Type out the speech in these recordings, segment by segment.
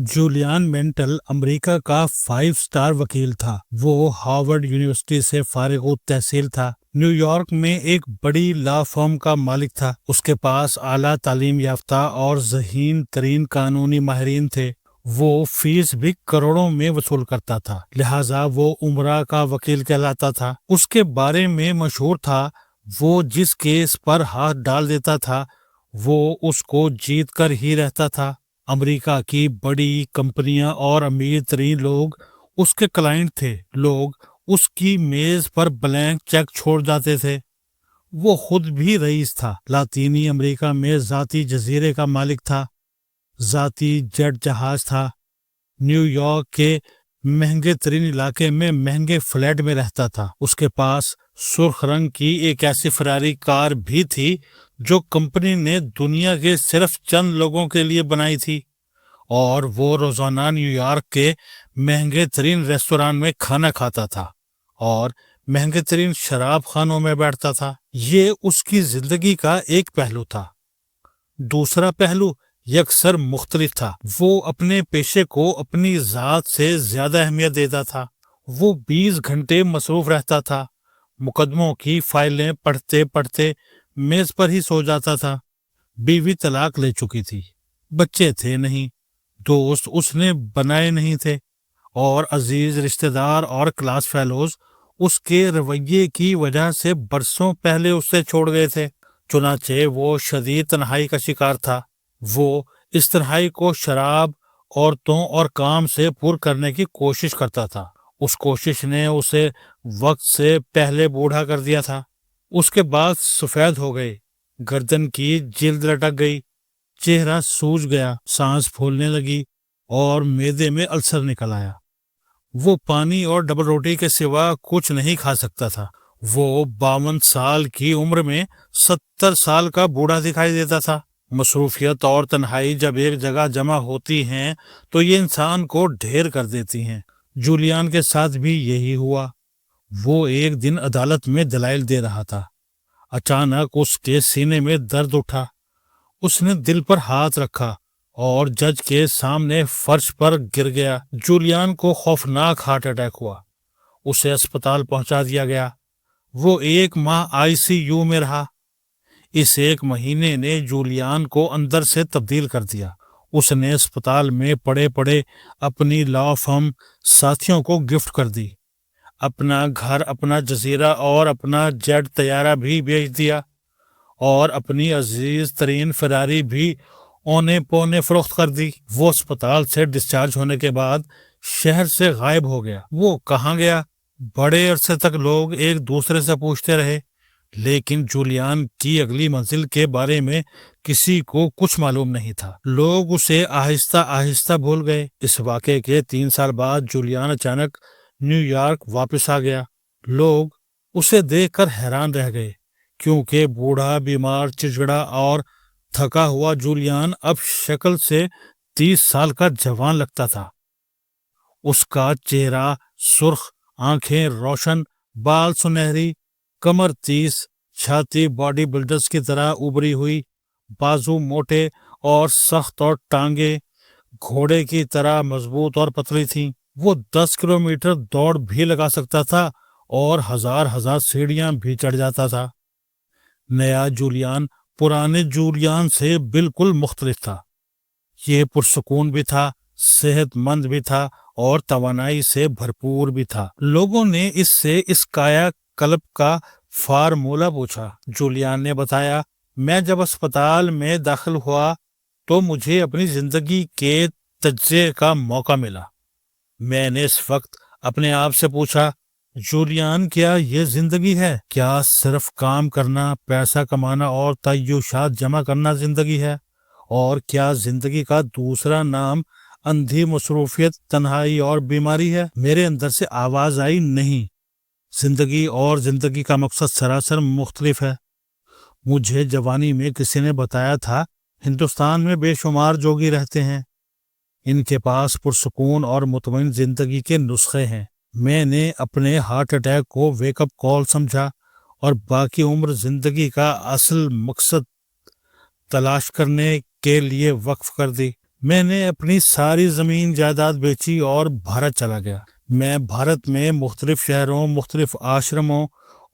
Julian mental امریکہ کا 5 star وکیل تھا۔ وہ ہارورڈ یونیورسٹی سے فارغ التحصیل تھا۔ نیو یارک میں ایک بڑی لا فرم کا مالک تھا۔ اس کے پاس اعلیٰ تعلیم یافتہ اور ذہین ترین قانونی ماہرین تھے۔ وہ فیس بھی کروڑوں میں وصول کرتا تھا، لہٰذا وہ امراء کا وکیل کہلاتا تھا۔ اس کے بارے میں مشہور تھا، وہ جس کیس پر ہاتھ ڈال دیتا تھا وہ اس کو جیت کر ہی رہتا تھا۔ امریکہ کی بڑی کمپنیاں اور امیر ترین لوگ اس کے کلائنٹ تھے۔ لوگ اس کی میز پر بلینک چیک چھوڑ جاتے تھے۔ وہ خود بھی رئیس تھا۔ لاطینی امریکہ میں ذاتی جزیرے کا مالک تھا، ذاتی جیٹ جہاز تھا، نیو یارک کے مہنگے ترین علاقے میں مہنگے فلیٹ میں رہتا تھا۔ اس کے پاس سرخ رنگ کی ایک ایسی فراری کار بھی تھی جو کمپنی نے دنیا کے صرف چند لوگوں کے لیے بنائی تھی، اور وہ روزانہ نیو یارک کے مہنگے ترین ریستوران میں کھانا کھاتا تھا اور مہنگے ترین شراب خانوں میں بیٹھتا تھا۔ یہ اس کی زندگی کا ایک پہلو تھا۔ دوسرا پہلو یکسر مختلف تھا۔ وہ اپنے پیشے کو اپنی ذات سے زیادہ اہمیت دیتا تھا۔ وہ 20 گھنٹے مصروف رہتا تھا، مقدموں کی فائلیں پڑھتے پڑھتے میز پر ہی سو جاتا تھا۔ بیوی طلاق لے چکی تھی، بچے تھے نہیں، دوست اس نے بنائے نہیں تھے، اور عزیز رشتہ دار اور کلاس فیلوز اس کے رویے کی وجہ سے برسوں پہلے اس سے چھوڑ گئے تھے۔ چنانچہ وہ شدید تنہائی کا شکار تھا۔ وہ اس تنہائی کو شراب، عورتوں اور کام سے پر کرنے کی کوشش کرتا تھا۔ اس کوشش نے اسے وقت سے پہلے بوڑھا کر دیا تھا۔ اس کے بال سفید ہو گئے، گردن کی جلد لٹک گئی، چہرہ سوج گیا، سانس پھولنے لگی اور معدے میں السر نکل آیا۔ وہ پانی اور ڈبل روٹی کے سوا کچھ نہیں کھا سکتا تھا۔ وہ 52 سال کی عمر میں 70 سال کا بوڑھا دکھائی دیتا تھا۔ مصروفیت اور تنہائی جب ایک جگہ جمع ہوتی ہیں تو یہ انسان کو ڈھیر کر دیتی ہیں۔ جولیان کے ساتھ بھی یہی ہوا۔ وہ ایک دن عدالت میں دلائل دے رہا تھا۔ اچانک اس کے سینے میں درد اٹھا۔ اس نے دل پر ہاتھ رکھا اور جج کے سامنے فرش پر گر گیا۔ جولیان کو خوفناک ہارٹ اٹیک ہوا۔ اسے اسپتال پہنچا دیا گیا۔ وہ 1 ماہ ICU میں رہا۔ اس 1 مہینے نے جولیان کو اندر سے تبدیل کر دیا۔ اس نے اسپتال میں پڑے پڑے اپنی لا فرم ساتھیوں کو گفٹ کر دی۔ اپنا گھر، اپنا جزیرہ اور اپنا جیٹ طیارہ بھی بیچ دیا، اور اپنی عزیز ترین فراری بھی اونے پونے فروخت کر دی۔ وہ اسپتال سے ڈسچارج ہونے کے بعد شہر سے غائب ہو گیا۔ وہ کہاں گیا؟ بڑے عرصے تک لوگ ایک دوسرے سے پوچھتے رہے، لیکن جولیان کی اگلی منزل کے بارے میں کسی کو کچھ معلوم نہیں تھا۔ لوگ اسے آہستہ آہستہ بھول گئے۔ اس واقعے کے 3 سال بعد جولیان اچانک نیو یارک واپس آ گیا۔ لوگ اسے دیکھ کر حیران رہ گئے، کیونکہ بوڑھا، بیمار، چچڑا اور تھکا ہوا جولیان اب شکل سے 30 سال کا جوان لگتا تھا۔ اس کا چہرہ سرخ، آنکھیں روشن، بال سنہری، کمر 30، چھاتی باڈی بلڈرز کی طرح ابری ہوئی، بازو موٹے اور سخت اور ٹانگیں گھوڑے کی طرح مضبوط اور پتلی تھیں۔ وہ 10 کلومیٹر دوڑ بھی لگا سکتا تھا اور ہزار سیڑھیاں بھی چڑھ جاتا تھا۔ نیا جولیان پرانے جولیان سے بالکل مختلف تھا۔ یہ پرسکون بھی تھا، صحت مند بھی تھا اور توانائی سے بھرپور بھی تھا۔ لوگوں نے اس سے اس کایا کلپ کا فارمولہ پوچھا۔ جولیان نے بتایا، میں جب اسپتال میں داخل ہوا تو مجھے اپنی زندگی کے تجزیے کا موقع ملا۔ میں نے اس وقت اپنے آپ سے پوچھا، جولیان، کیا یہ زندگی ہے؟ کیا صرف کام کرنا، پیسہ کمانا اور تعیشات جمع کرنا زندگی ہے؟ اور کیا زندگی کا دوسرا نام اندھی مصروفیت، تنہائی اور بیماری ہے؟ میرے اندر سے آواز آئی، نہیں، زندگی اور زندگی کا مقصد سراسر مختلف ہے۔ مجھے جوانی میں کسی نے بتایا تھا، ہندوستان میں بے شمار جوگی رہتے ہیں، ان کے پاس پرسکون اور مطمئن زندگی کے نسخے ہیں۔ میں نے اپنے ہارٹ اٹیک کو ویک اپ کال سمجھا اور باقی عمر زندگی کا اصل مقصد تلاش کرنے کے لیے وقف کر دی۔ میں نے اپنی ساری زمین جائیداد بیچی اور بھارت چلا گیا۔ میں بھارت میں مختلف شہروں، مختلف آشرموں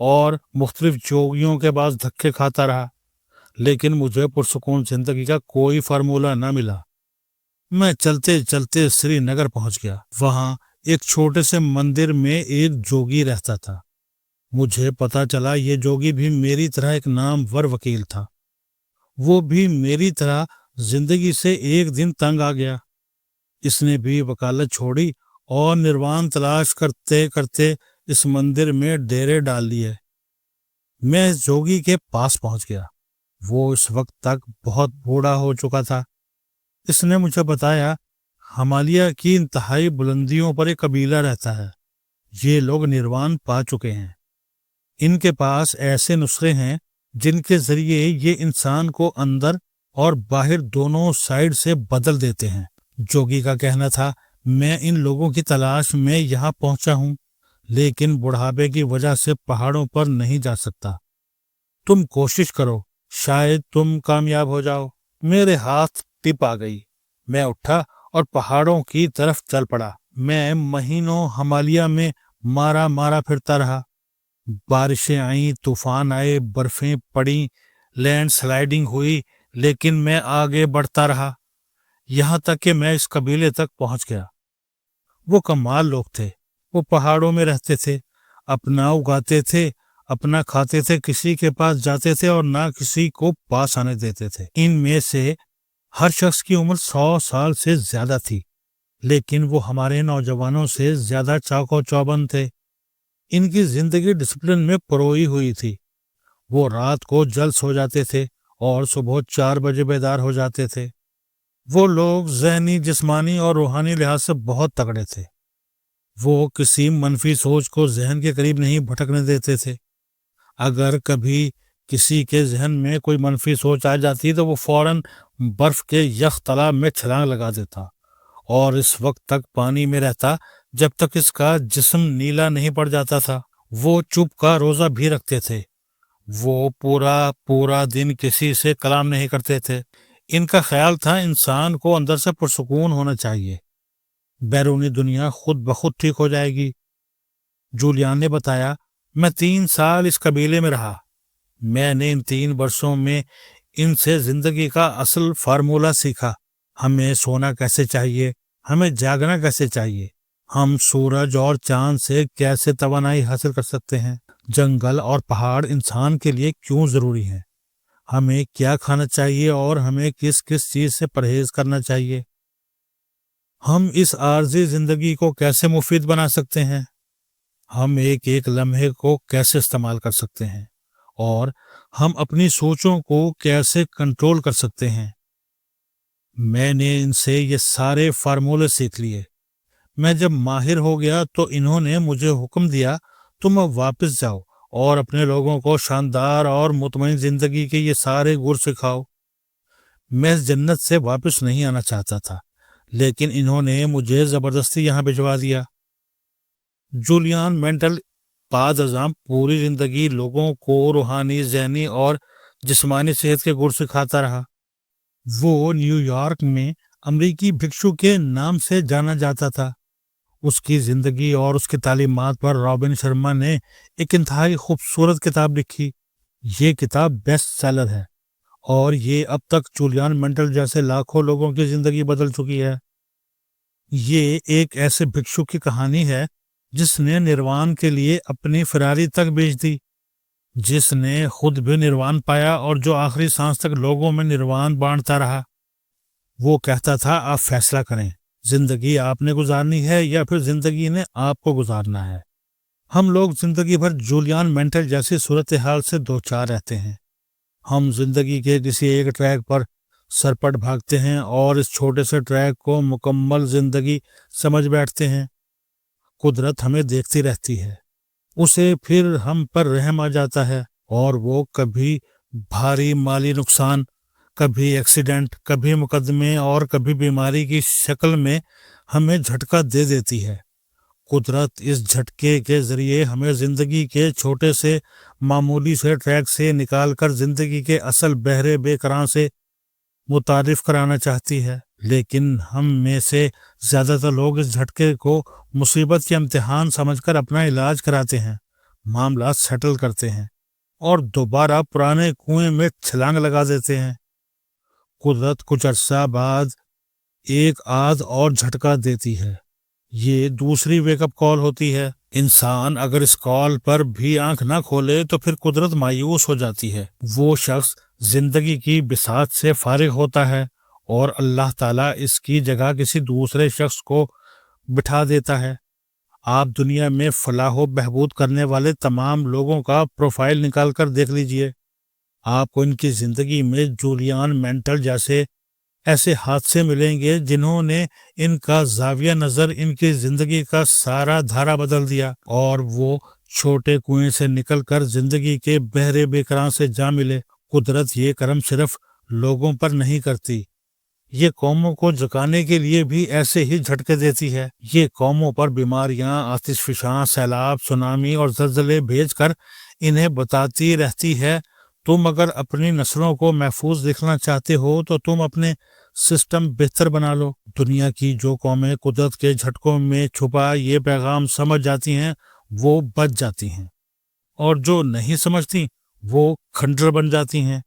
اور مختلف جوگیوں کے پاس دھکے کھاتا رہا، لیکن مجھے پرسکون زندگی کا کوئی فارمولہ نہ ملا۔ میں چلتے چلتے سری نگر پہنچ گیا۔ وہاں ایک چھوٹے سے مندر میں ایک جوگی رہتا تھا۔ مجھے پتا چلا یہ جوگی بھی میری طرح ایک نامور وکیل تھا۔ وہ بھی میری طرح زندگی سے ایک دن تنگ آ گیا۔ اس نے بھی وکالت چھوڑی اور نروان تلاش کرتے کرتے اس مندر میں ڈیرے ڈال لیے۔ میں اس جوگی کے پاس پہنچ گیا۔ وہ اس وقت تک بہت بوڑھا ہو چکا تھا۔ اس نے مجھے بتایا، ہمالیہ کی انتہائی بلندیوں پر ایک قبیلہ رہتا ہے۔ یہ لوگ نروان پا چکے ہیں۔ ان کے پاس ایسے نسخے ہیں جن کے ذریعے یہ انسان کو اندر اور باہر دونوں سائیڈ سے بدل دیتے ہیں۔ جوگی کا کہنا تھا، میں ان لوگوں کی تلاش میں یہاں پہنچا ہوں، لیکن بڑھاپے کی وجہ سے پہاڑوں پر نہیں جا سکتا۔ تم کوشش کرو، شاید تم کامیاب ہو جاؤ۔ میرے ہاتھ ٹپ آ گئی۔ میں اٹھا اور پہاڑوں کی طرف چل پڑا۔ میں مہینوں ہمالیہ میں مارا پھرتا رہا۔ بارشیں آئیں، طوفان آئے، برفیں پڑیں، لینڈ سلائیڈنگ ہوئی، لیکن میں آگے بڑھتا رہا، یہاں تک کہ میں اس قبیلے تک پہنچ گیا۔ وہ کمال لوگ تھے۔ وہ پہاڑوں میں رہتے تھے، اپنا اگاتے تھے، اپنا کھاتے تھے، کسی کے پاس جاتے تھے اور نہ کسی کو پاس آنے دیتے تھے۔ ان میں سے ہر شخص کی عمر 100 سال سے زیادہ تھی، لیکن وہ ہمارے نوجوانوں سے زیادہ چاق و چوبند تھے۔ ان کی زندگی ڈسپلن میں پروئی ہوئی تھی۔ وہ رات کو جلد سو جاتے تھے اور صبح 4 بجے بیدار ہو جاتے تھے۔ وہ لوگ ذہنی، جسمانی اور روحانی لحاظ سے بہت تگڑے تھے۔ وہ کسی منفی سوچ کو ذہن کے قریب نہیں بھٹکنے دیتے تھے۔ اگر کبھی کسی کے ذہن میں کوئی منفی سوچ آ جاتی تو وہ فوراً برف کے یخ تالاب میں چھلانگ لگا دیتا اور اس وقت تک پانی میں رہتا جب تک اس کا جسم نیلا نہیں پڑ جاتا تھا۔ وہ چپ کا روزہ بھی رکھتے تھے۔ وہ پورا دن کسی سے کلام نہیں کرتے تھے۔ ان کا خیال تھا انسان کو اندر سے پرسکون ہونا چاہیے، بیرونی دنیا خود بخود ٹھیک ہو جائے گی۔ جولیان نے بتایا، میں 3 سال اس قبیلے میں رہا۔ میں نے ان 3 برسوں میں ان سے زندگی کا اصل فارمولہ سیکھا۔ ہمیں سونا کیسے چاہیے، ہمیں جاگنا کیسے چاہیے، ہم سورج اور چاند سے کیسے توانائی حاصل کر سکتے ہیں، جنگل اور پہاڑ انسان کے لیے کیوں ضروری ہیں، ہمیں کیا کھانا چاہیے اور ہمیں کس چیز سے پرہیز کرنا چاہیے، ہم اس عارضی زندگی کو کیسے مفید بنا سکتے ہیں، ہم ایک لمحے کو کیسے استعمال کر سکتے ہیں اور ہم اپنی سوچوں کو کیسے کنٹرول کر سکتے ہیں۔ میں نے ان سے یہ سارے فارمولے سیکھ لیے۔ میں جب ماہر ہو گیا تو انہوں نے مجھے حکم دیا، تم اب واپس جاؤ اور اپنے لوگوں کو شاندار اور مطمئن زندگی کے یہ سارے گر سکھاؤ۔ میں اس جنت سے واپس نہیں آنا چاہتا تھا، لیکن انہوں نے مجھے زبردستی یہاں بھجوا دیا۔ جولیان مینٹل بعد ازاں پوری زندگی لوگوں کو روحانی، ذہنی اور جسمانی صحت کے گر سکھاتا رہا۔ وہ نیو یارک میں امریکی بھکشو کے نام سے جانا جاتا تھا۔ اس کی زندگی اور اس کی تعلیمات پر رابن شرما نے ایک انتہائی خوبصورت کتاب لکھی۔ یہ کتاب بیسٹ سیلر ہے اور یہ اب تک جولیان مینٹل جیسے لاکھوں لوگوں کی زندگی بدل چکی ہے۔ یہ ایک ایسے بھکشو کی کہانی ہے جس نے نروان کے لیے اپنی فراری تک بیچ دی، جس نے خود بھی نروان پایا اور جو آخری سانس تک لوگوں میں نروان بانٹتا رہا۔ وہ کہتا تھا، آپ فیصلہ کریں، زندگی آپ نے گزارنی ہے یا پھر زندگی نے آپ کو گزارنا ہے۔ ہم لوگ زندگی بھر جولیان مینٹل جیسی صورتحال سے دوچار رہتے ہیں۔ ہم زندگی کے کسی ایک ٹریک پر سرپٹ بھاگتے ہیں اور اس چھوٹے سے ٹریک کو مکمل زندگی سمجھ بیٹھتے ہیں۔ قدرت ہمیں دیکھتی رہتی ہے، اسے پھر ہم پر رحم آ جاتا ہے اور وہ کبھی بھاری مالی نقصان، کبھی ایکسیڈنٹ، کبھی مقدمے اور کبھی بیماری کی شکل میں ہمیں جھٹکا دے دیتی ہے۔ قدرت اس جھٹکے کے ذریعے ہمیں زندگی کے چھوٹے سے معمولی سے ٹریک سے نکال کر زندگی کے اصل بحر بے کراں سے متعارف کرانا چاہتی ہے، لیکن ہم میں سے زیادہ تر لوگ اس جھٹکے کو مصیبت یا امتحان سمجھ کر اپنا علاج کراتے ہیں، معاملات سیٹل کرتے ہیں اور دوبارہ پرانے کنویں میں چھلانگ لگا دیتے ہیں۔ قدرت کچھ عرصہ بعد ایک آدھ اور جھٹکا دیتی ہے، یہ دوسری ویک اپ کال ہوتی ہے۔ انسان اگر اس کال پر بھی آنکھ نہ کھولے تو پھر قدرت مایوس ہو جاتی ہے۔ وہ شخص زندگی کی بساط سے فارغ ہوتا ہے اور اللہ تعالیٰ اس کی جگہ کسی دوسرے شخص کو بٹھا دیتا ہے۔ آپ دنیا میں فلاح و بہبود کرنے والے تمام لوگوں کا پروفائل نکال کر دیکھ لیجئے، آپ کو ان کی زندگی میں جولیان مینٹل جیسے ایسے حادثے ملیں گے جنہوں نے ان کا زاویہ نظر ان کی زندگی کا سارا دھارا بدل دیا، اور وہ چھوٹے کنویں سے نکل کر زندگی کے بحر بے کراں سے جا ملے۔ قدرت یہ کرم صرف لوگوں پر نہیں کرتی، یہ قوموں کو جگانے کے لیے بھی ایسے ہی جھٹکے دیتی ہے۔ یہ قوموں پر بیماریاں، آتش فشاں، سیلاب، سونامی اور زلزلے بھیج کر انہیں بتاتی رہتی ہے تم اگر اپنی نسلوں کو محفوظ دیکھنا چاہتے ہو تو تم اپنے سسٹم بہتر بنا لو۔ دنیا کی جو قومیں قدرت کے جھٹکوں میں چھپا یہ پیغام سمجھ جاتی ہیں وہ بچ جاتی ہیں، اور جو نہیں سمجھتی وہ کھنڈر بن جاتی ہیں۔